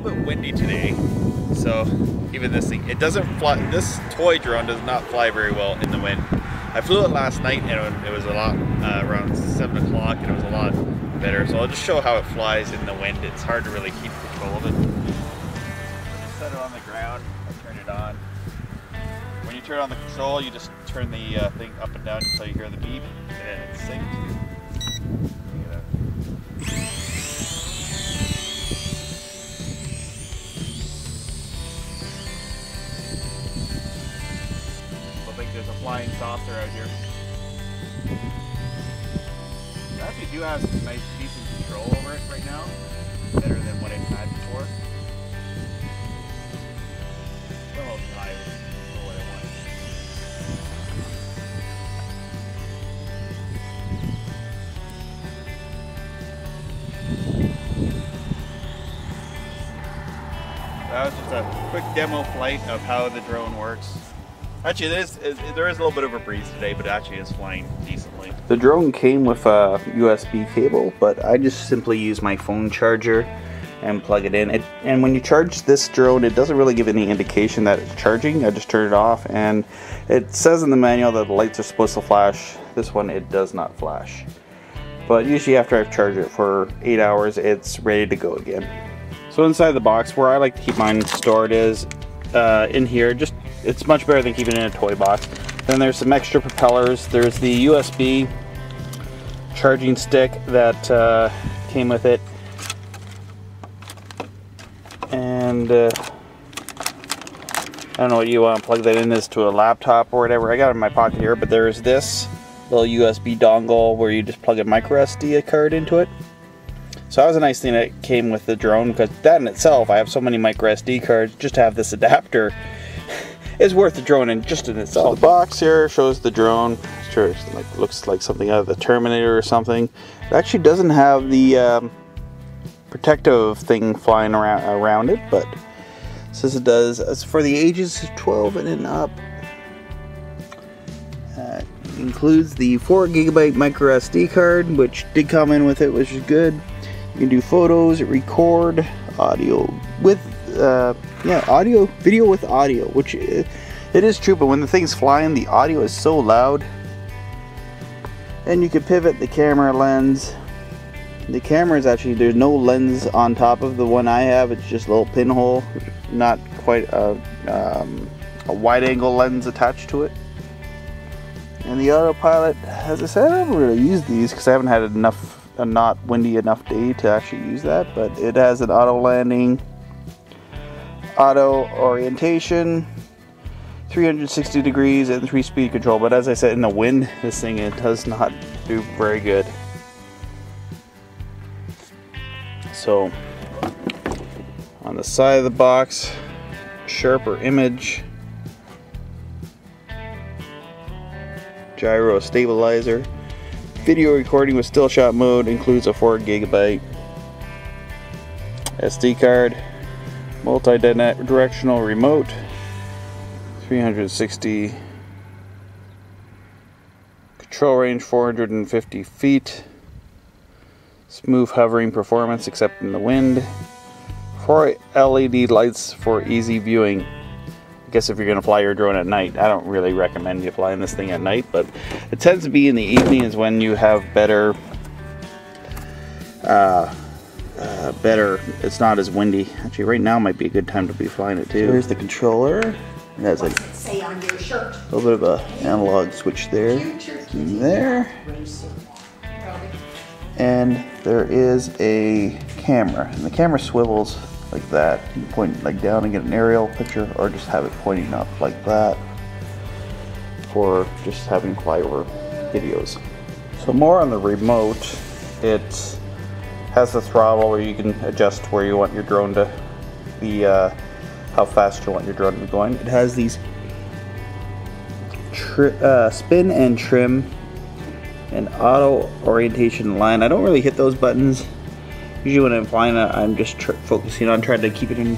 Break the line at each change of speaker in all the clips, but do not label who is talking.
bit windy today, so even this thing, it doesn't fly. This toy drone does not fly very well in the wind. I flew it last night and it was a lot around 7 o'clock and it was a lot better. So I'll just show how it flies in the wind. It's hard to really keep control of it. I'll just set it on the ground. I'll turn it on. When you turn on the control, you just turn the thing up and down until you hear the beep, and then it syncs. There's a flying saucer out here. I actually do have some nice, decent control over it right now. Better than what I had before. It's a little high for what I want. That was just a quick demo flight of how the drone works. Actually, there is a little bit of a breeze today, but actually it's flying decently. The drone came with a USB cable, but I just simply use my phone charger and plug it in. And when you charge this drone, it doesn't really give any indication that it's charging. I just turn it off, and it says in the manual that the lights are supposed to flash. This one, it does not flash. But usually after I've charged it for 8 hours, it's ready to go again. So inside the box, where I like to keep mine stored is in here. It's much better than keeping it in a toy box. Then there's some extra propellers. There's the USB charging stick that came with it. And I don't know what you want to plug that in as, to a laptop or whatever. I got it in my pocket here, but there's this little USB dongle where you just plug a micro SD card into it. So that was a nice thing that came with the drone, because that in itself, I have so many micro SD cards, just to have this adapter is worth the drone in just in itself. So the box here shows the drone. Sure, it looks like something out of the Terminator or something. It actually doesn't have the protective thing flying around it, but it says it does. It's for the ages of 12 and up. Includes the 4 GB micro SD card, which did come in with it, which is good. You can do photos, record, audio with audio, video with audio, which it is true, but when the thing's flying, the audio is so loud. And you can pivot the camera lens. The camera is actually, there's no lens on top of the one I have. It's just a little pinhole, not quite a wide angle lens attached to it. And the autopilot, as I said, I haven't really used these because I haven't had a not windy enough day to actually use that, but it has an auto landing, auto orientation, 360 degrees, and 3-speed control. But as I said, in the wind, this thing, it does not do very good. So on the side of the box, sharper image, gyro stabilizer, video recording with still shot mode, includes a 4 GB SD card, multi-directional remote, 360 control range, 450 feet, smooth hovering performance except in the wind, 4 LED lights for easy viewing. I guess if you're going to fly your drone at night, I don't really recommend you flying this thing at night, but it tends to be in the evenings when you have better, it's not as windy. Actually, right now might be a good time to be flying it too. Here's the controller. It has a little bit of a analog switch there, and there. And there is a camera, and the camera swivels like that. You can point like down and get an aerial picture, or just have it pointing up like that for just having flyover videos. So more on the remote, it has the throttle where you can adjust where you want your drone to be, how fast you want your drone to be going. It has these spin and trim and auto orientation line. I don't really hit those buttons. Usually when I'm flying it, I'm just focusing on trying to keep it in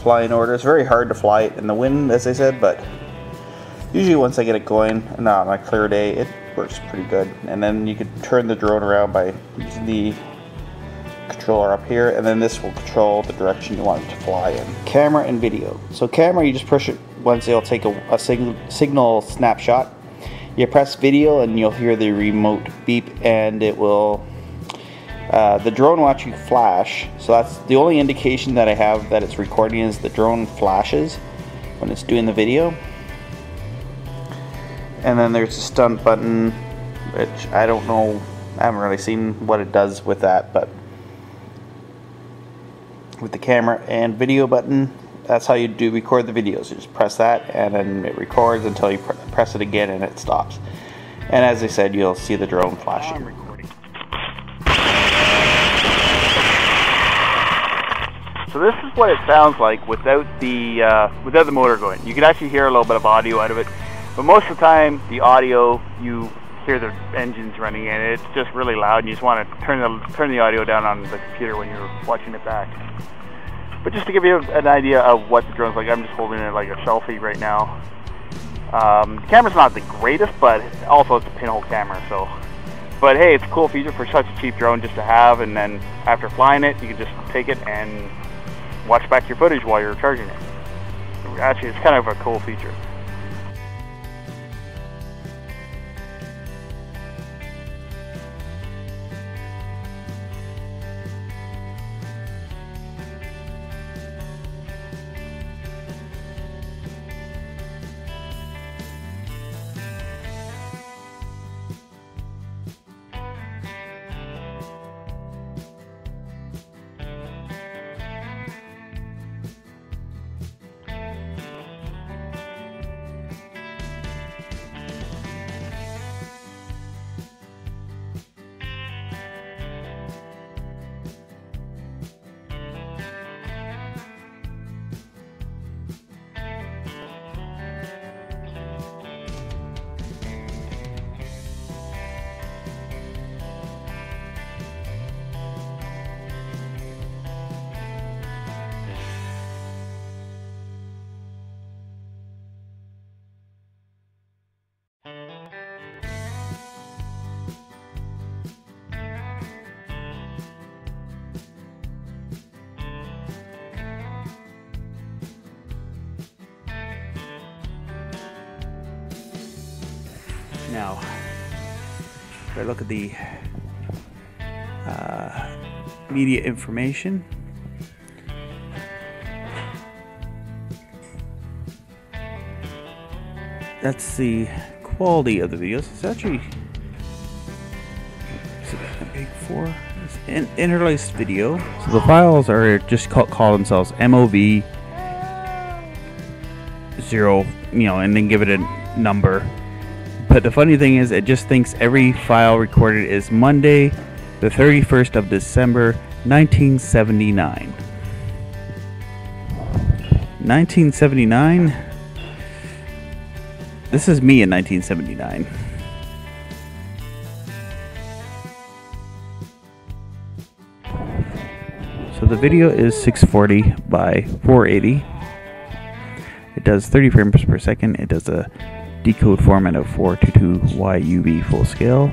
flying order. It's very hard to fly it in the wind, as I said, but usually once I get it going, and on a clear day, it works pretty good. And then you could turn the drone around by using the controller up here, and then this will control the direction you want it to fly in. Camera and video. So camera, you just push it once, it'll take a signal snapshot. You press video and you'll hear the remote beep, and it will, the drone will actually flash. So that's the only indication that I have that it's recording, is the drone flashes when it's doing the video. And then there's a stunt button, which I don't know, I haven't really seen what it does with that, but with the camera and video button, that's how you do record the videos. You just press that and then it records until you press it again and it stops. And as I said, you'll see the drone flashing. So this is what it sounds like without the motor going. You can actually hear a little bit of audio out of it, but most of the time the audio, you hear the engines running and it's just really loud, and you just want to turn the audio down on the computer when you're watching it back. But just to give you an idea of what the drone's like, I'm just holding it like a selfie right now. The camera's not the greatest, but also it's a pinhole camera, so. But hey, it's a cool feature for such a cheap drone just to have, and then after flying it, you can just take it and watch back your footage while you're charging it. Actually, it's kind of a cool feature. Now, if I look at the media information, that's the quality of the videos. It's actually, is it a big 4? It's an interlaced video. So the files are just call themselves MOV 0, and then give it a number. But the funny thing is, it just thinks every file recorded is Monday, the 31st of December, 1979. 1979? This is me in 1979. So the video is 640 by 480. It does 30 frames per second. It does a decode format of 422 YUV full scale.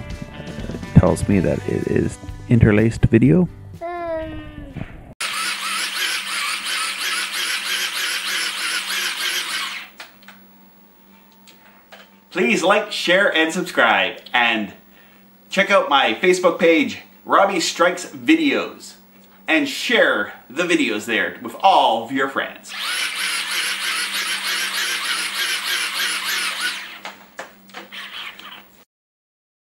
Tells me that it is interlaced video.
Please like, share, and subscribe, and check out my Facebook page, Robbie Strikes Videos, and share the videos there with all of your friends.